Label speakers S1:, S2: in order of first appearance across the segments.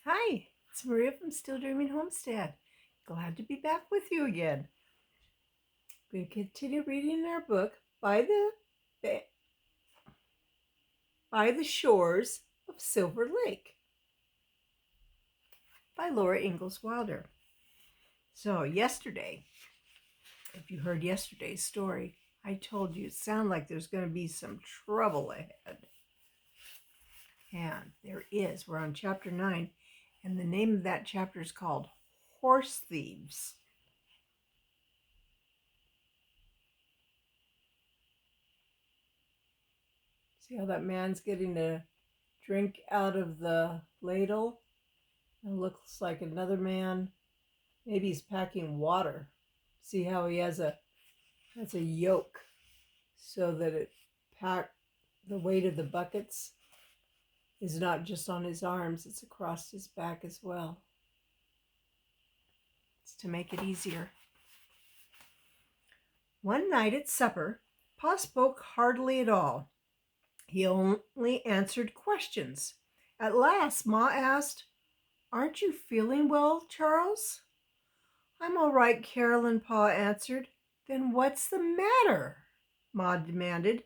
S1: Hi, it's Maria from Still Dreaming Homestead. Glad to be back with you again. We're going to continue reading our book Ba- by the Shores of Silver Lake by Laura Ingalls Wilder. So yesterday, if you heard yesterday's story, I told you it sounded like there's going to be some trouble ahead. And there is. We're on chapter 9, and the name of that chapter is called Horse Thieves. See how that man's getting a drink out of the ladle? It looks like another man. Maybe he's packing water. See how he has a yoke so that the weight of the buckets is not just on his arms, it's across his back as well. It's to make it easier. One night at supper, Pa spoke hardly at all. He only answered questions. At last, Ma asked, "Aren't you feeling well, Charles?" "I'm all right, Carolyn," Pa answered. "Then what's the matter?" Ma demanded.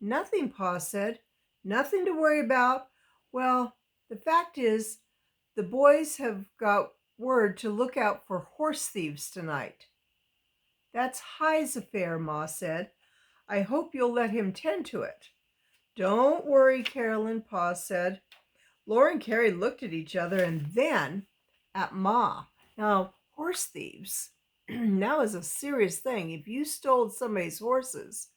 S1: "Nothing," Pa said. "Nothing to worry about. Well, the fact is, the boys have got word to look out for horse thieves tonight." "That's High's affair," Ma said. "I hope you'll let him tend to it." "Don't worry, Carolyn," Pa said. Laura and Carrie looked at each other and then at Ma. Now, horse thieves, that was a serious thing. If you stole somebody's horses,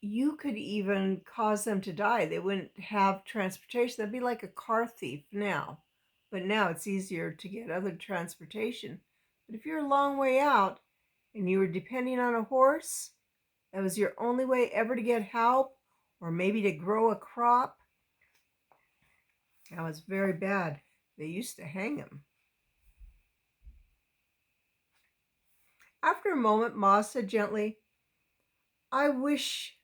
S1: you could even cause them to die. They wouldn't have transportation. That'd be like a car thief now. But now it's easier to get other transportation. But if you're a long way out and you were depending on a horse, that was your only way ever to get help or maybe to grow a crop, that was very bad. They used to hang them. After a moment, Ma said gently, "I wish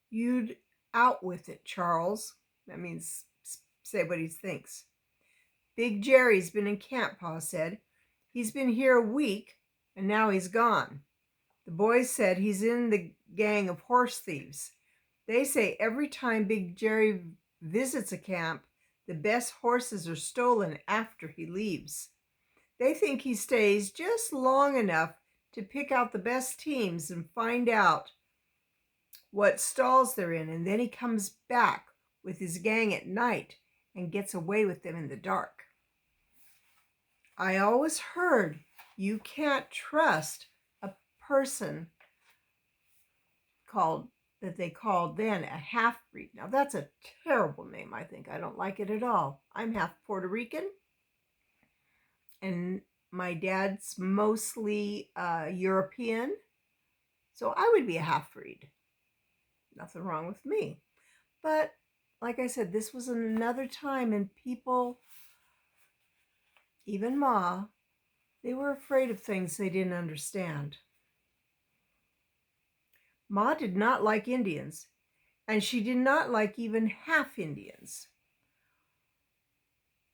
S1: you'd out with it, Charles." That means say what he thinks. "Big Jerry's been in camp," Pa said. "He's been here a week, and now he's gone. The boys said he's in the gang of horse thieves. They say every time Big Jerry visits a camp, the best horses are stolen after he leaves. They think he stays just long enough to pick out the best teams and find out what stalls they're in, and then he comes back with his gang at night and gets away with them in the dark. I always heard you can't trust a person that they called then a half-breed. Now that's a terrible name, I think. I don't like it at all. I'm half Puerto Rican, and my dad's mostly European, so I would be a half-breed. Nothing wrong with me. But like I said, this was another time, and people, even Ma, they were afraid of things they didn't understand. Ma did not like Indians, and she did not like even half Indians.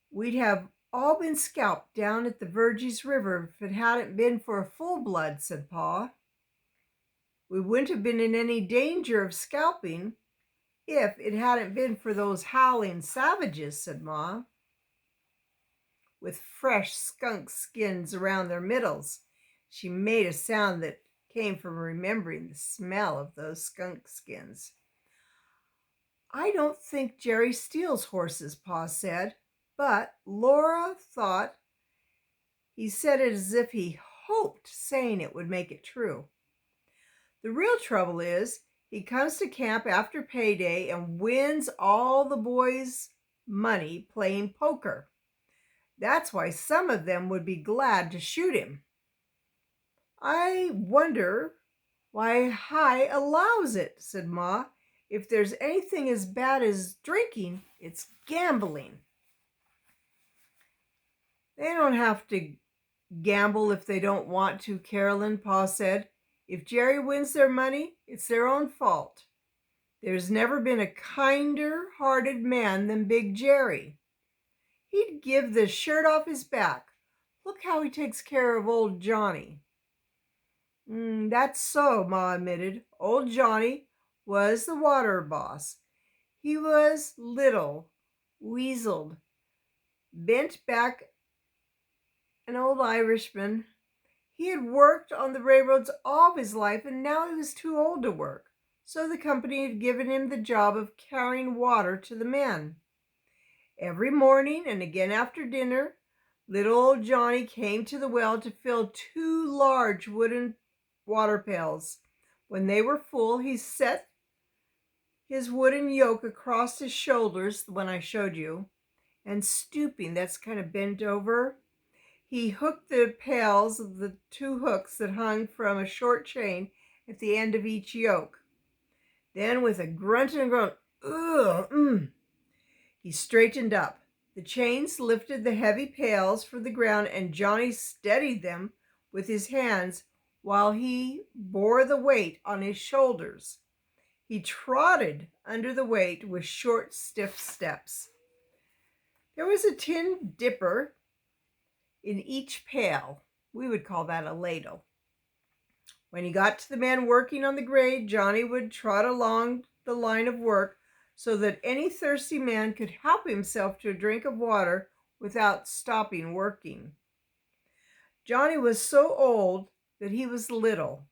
S1: "We'd have all been scalped down at the Verges River if it hadn't been for a full blood," said Pa. "We wouldn't have been in any danger of scalping if it hadn't been for those howling savages," said Ma, "with fresh skunk skins around their middles." She made a sound that came from remembering the smell of those skunk skins. "I don't think Jerry steals horses," Pa said, but Laura thought he said it as if he hoped saying it would make it true. "The real trouble is he comes to camp after payday and wins all the boys' money playing poker. That's why some of them would be glad to shoot him." "I wonder why High allows it," said Ma. "If there's anything as bad as drinking, it's gambling." "They don't have to gamble if they don't want to, Carolyn," Pa said. "If Jerry wins their money, it's their own fault." There's never been a kinder-hearted man than Big Jerry. He'd give the shirt off his back. Look how he takes care of old Johnny." That's so," Ma admitted. "Old Johnny was the water boss. He was little, weaseled, bent back, an old Irishman. He had worked on the railroads all his life, and now he was too old to work. So the company had given him the job of carrying water to the men. Every morning and again after dinner, little old Johnny came to the well to fill 2 large wooden water pails. When they were full, he set his wooden yoke across his shoulders, the one I showed you, and stooping, that's kind of bent over, he hooked the pails of the 2 hooks that hung from a short chain at the end of each yoke. Then, with a grunt and a groan, he straightened up. The chains lifted the heavy pails from the ground, and Johnny steadied them with his hands while he bore the weight on his shoulders. He trotted under the weight with short, stiff steps. There was a tin dipper in each pail. We would call that a ladle. When he got to the men working on the grade, Johnny would trot along the line of work so that any thirsty man could help himself to a drink of water without stopping working. Johnny was so old that he was little,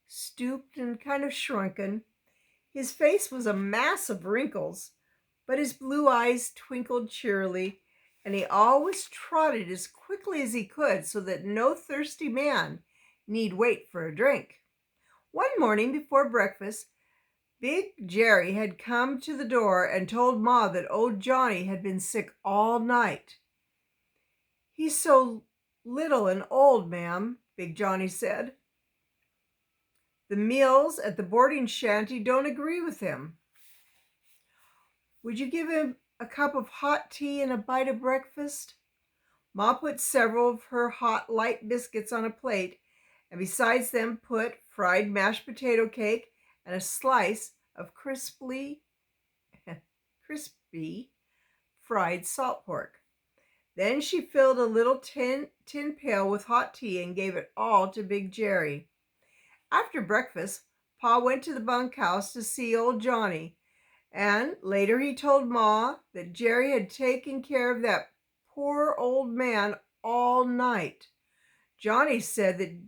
S1: stooped and kind of shrunken. His face was a mass of wrinkles, but his blue eyes twinkled cheerily, and he always trotted as quickly as he could so that no thirsty man need wait for a drink. One morning before breakfast, Big Jerry had come to the door and told Ma that old Johnny had been sick all night. "He's so little and old, ma'am," Big Johnny said. "The meals at the boarding shanty don't agree with him. Would you give him a cup of hot tea and a bite of breakfast?" Ma put several of her hot, light biscuits on a plate, and besides them put fried mashed potato cake and a slice of crispy fried salt pork. Then she filled a little tin pail with hot tea and gave it all to Big Jerry. After breakfast, Pa went to the bunkhouse to see old Johnny, and later he told Ma that Jerry had taken care of that poor old man all night. Johnny said that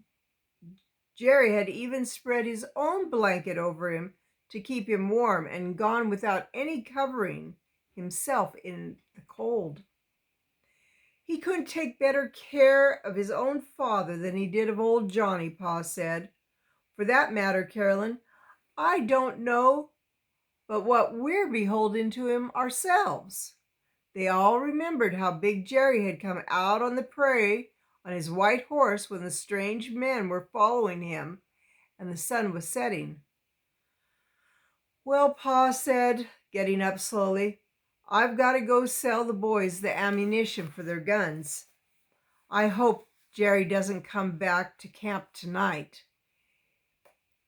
S1: Jerry had even spread his own blanket over him to keep him warm and gone without any covering himself in the cold. "He couldn't take better care of his own father than he did of old Johnny," Pa said. "For that matter, Carolyn, I don't know but what we're beholden to him ourselves." They all remembered how Big Jerry had come out on the prairie on his white horse when the strange men were following him and the sun was setting. "Well," Pa said, getting up slowly, "I've got to go sell the boys the ammunition for their guns. I hope Jerry doesn't come back to camp tonight.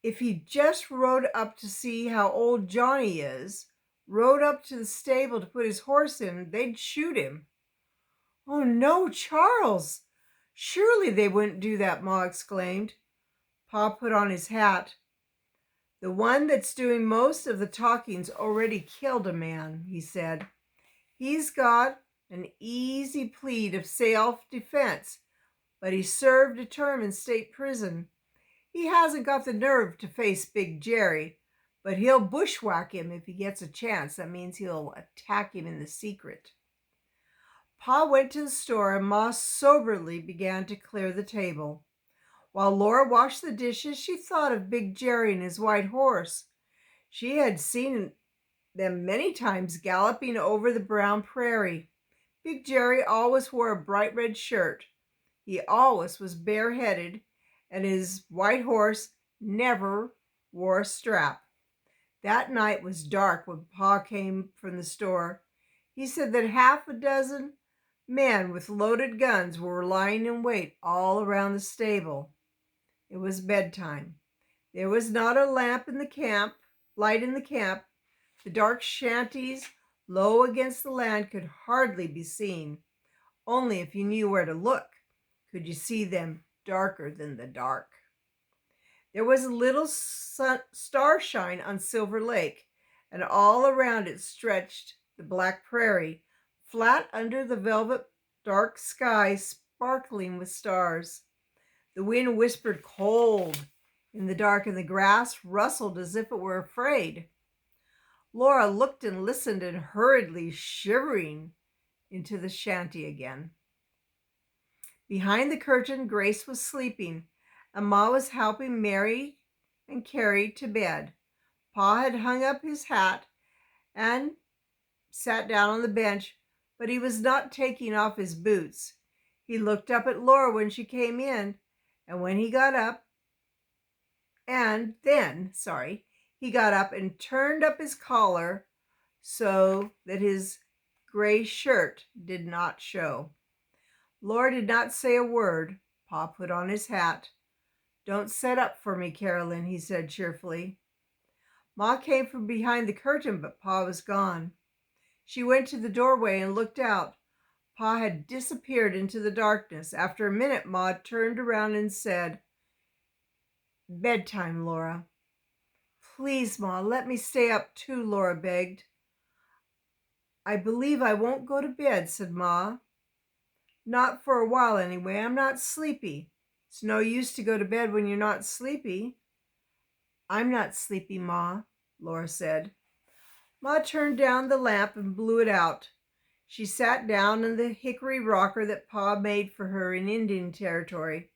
S1: If he just rode up to see how old Johnny is, rode up to the stable to put his horse in, they'd shoot him." "Oh no, Charles! Surely they wouldn't do that," Ma exclaimed. Pa put on his hat. "The one that's doing most of the talking's already killed a man," he said. "He's got an easy plea of self-defense, but he served a term in state prison. He hasn't got the nerve to face Big Jerry, but he'll bushwhack him if he gets a chance. That means he'll attack him in the secret." Pa went to the store, and Ma soberly began to clear the table. While Laura washed the dishes, she thought of Big Jerry and his white horse. She had seen them many times galloping over the brown prairie. Big Jerry always wore a bright red shirt. He always was bareheaded, and his white horse never wore a strap. That night was dark when Pa came from the store. He said that half a dozen men with loaded guns were lying in wait all around the stable. It was bedtime. There was not a light in the camp, The dark shanties, low against the land, could hardly be seen. Only if you knew where to look could you see them darker than the dark. There was a little starshine on Silver Lake, and all around it stretched the black prairie, flat under the velvet dark sky sparkling with stars. The wind whispered cold in the dark, and the grass rustled as if it were afraid. Laura looked and listened and hurriedly shivering into the shanty again. Behind the curtain, Grace was sleeping, and Ma was helping Mary and Carrie to bed. Pa had hung up his hat and sat down on the bench, but he was not taking off his boots. He looked up at Laura when she came in, and when he got up, he got up and turned up his collar so that his gray shirt did not show. Laura did not say a word. Pa put on his hat. "Don't set up for me, Carolyn," he said cheerfully. Ma came from behind the curtain, but Pa was gone. She went to the doorway and looked out. Pa had disappeared into the darkness. After a minute, Ma turned around and said, "Bedtime, Laura." "Please, Ma, let me stay up too," Laura begged. "I believe I won't go to bed," said Ma. "Not for a while anyway. I'm not sleepy." "It's no use to go to bed when you're not sleepy." "I'm not sleepy, Ma," Laura said. Ma turned down the lamp and blew it out. She sat down in the hickory rocker that Pa made for her in Indian Territory.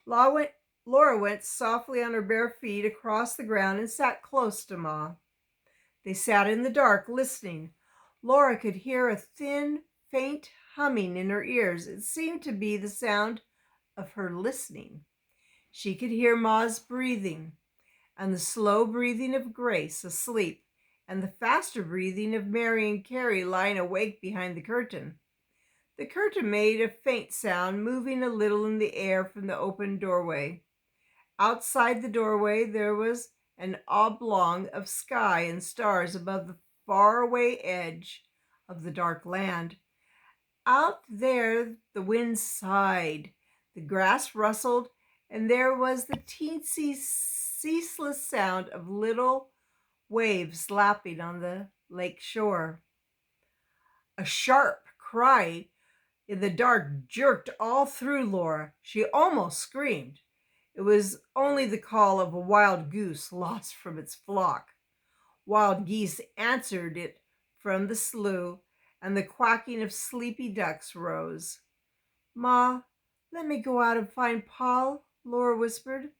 S1: Laura went softly on her bare feet across the ground and sat close to Ma. They sat in the dark, listening. Laura could hear a thin, faint humming in her ears. It seemed to be the sound of her listening. She could hear Ma's breathing, and the slow breathing of Grace asleep, and the faster breathing of Mary and Carrie lying awake behind the curtain. The curtain made a faint sound, moving a little in the air from the open doorway. Outside the doorway there was an oblong of sky and stars above the faraway edge of the dark land. Out there the wind sighed, the grass rustled, and there was the teensy, ceaseless sound of little waves lapping on the lake shore. A sharp cry in the dark jerked all through Laura. She almost screamed. It was only the call of a wild goose lost from its flock. Wild geese answered it from the slough, and the quacking of sleepy ducks rose. "Ma, let me go out and find Pa," Laura whispered.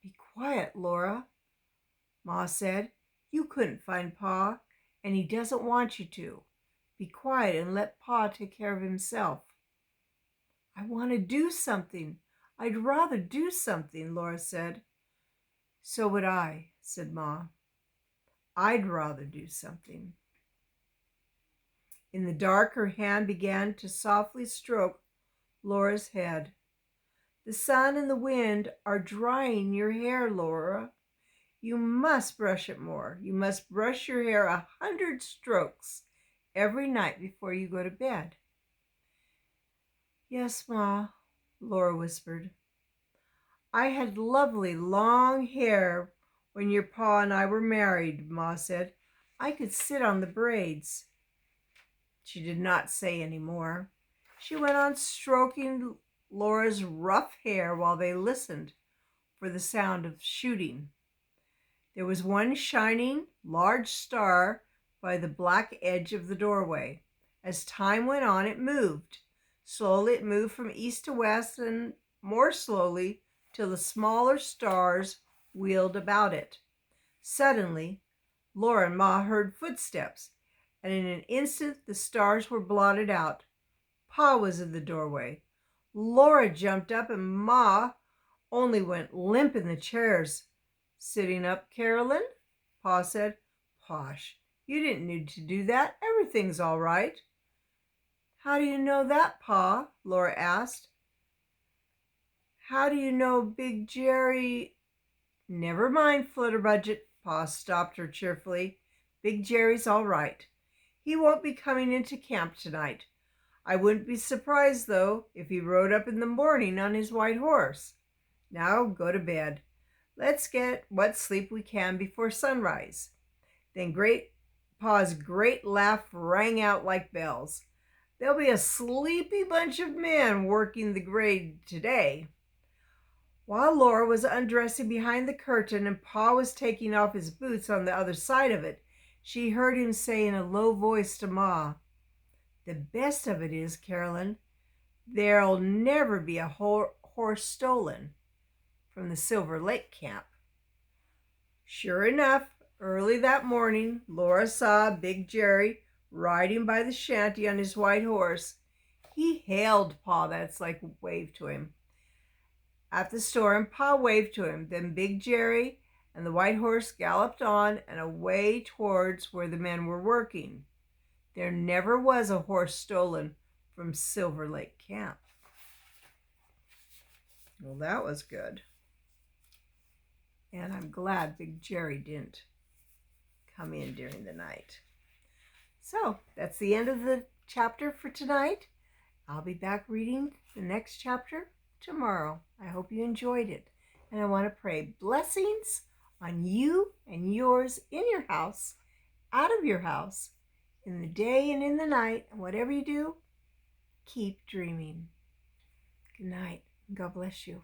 S1: "Be quiet, Laura," Ma said. "You couldn't find Pa, and he doesn't want you to. Be quiet and let Pa take care of himself." "I want to do something. I'd rather do something," Laura said. "So would I," said Ma. "I'd rather do something." In the dark, her hand began to softly stroke Laura's head. "The sun and the wind are drying your hair, Laura. You must brush it more. You must brush your hair 100 strokes every night before you go to bed." "Yes, Ma," Laura whispered. "I had lovely long hair when your Pa and I were married," Ma said. "I could sit on the braids." She did not say any more. She went on stroking Laura's rough hair while they listened for the sound of shooting. There was one shining, large star by the black edge of the doorway. As time went on, it moved. Slowly it moved from east to west, and more slowly till the smaller stars wheeled about it. Suddenly, Laura and Ma heard footsteps, and in an instant the stars were blotted out. Pa was in the doorway. Laura jumped up, and Ma only went limp in the chairs. "Sitting up, Carolyn?" Pa said. "Posh, you didn't need to do that. Everything's all right." "How do you know that, Pa?" Laura asked. "How do you know Big Jerry—" "Never mind, Flutterbudget," Pa stopped her cheerfully. Big Jerry's all right. He won't be coming into camp tonight. I wouldn't be surprised, though, if he rode up in the morning on his white horse. Now go to bed. Let's get what sleep we can before sunrise." Then Great Pa's great laugh rang out like bells. "There'll be a sleepy bunch of men working the grade today." While Laura was undressing behind the curtain and Pa was taking off his boots on the other side of it, she heard him say in a low voice to Ma, "The best of it is, Carolyn, there'll never be a horse stolen from the Silver Lake camp." Sure enough, early that morning, Laura saw Big Jerry riding by the shanty on his white horse. He hailed Pa, that's like waved to him, at the store, and Pa waved to him. Then Big Jerry and the white horse galloped on and away towards where the men were working. There never was a horse stolen from Silver Lake Camp. Well, that was good. And I'm glad Big Jerry didn't come in during the night. So that's the end of the chapter for tonight. I'll be back reading the next chapter tomorrow. I hope you enjoyed it. And I want to pray blessings on you and yours in your house, out of your house, in the day and in the night. And whatever you do, keep dreaming. Good night. God bless you.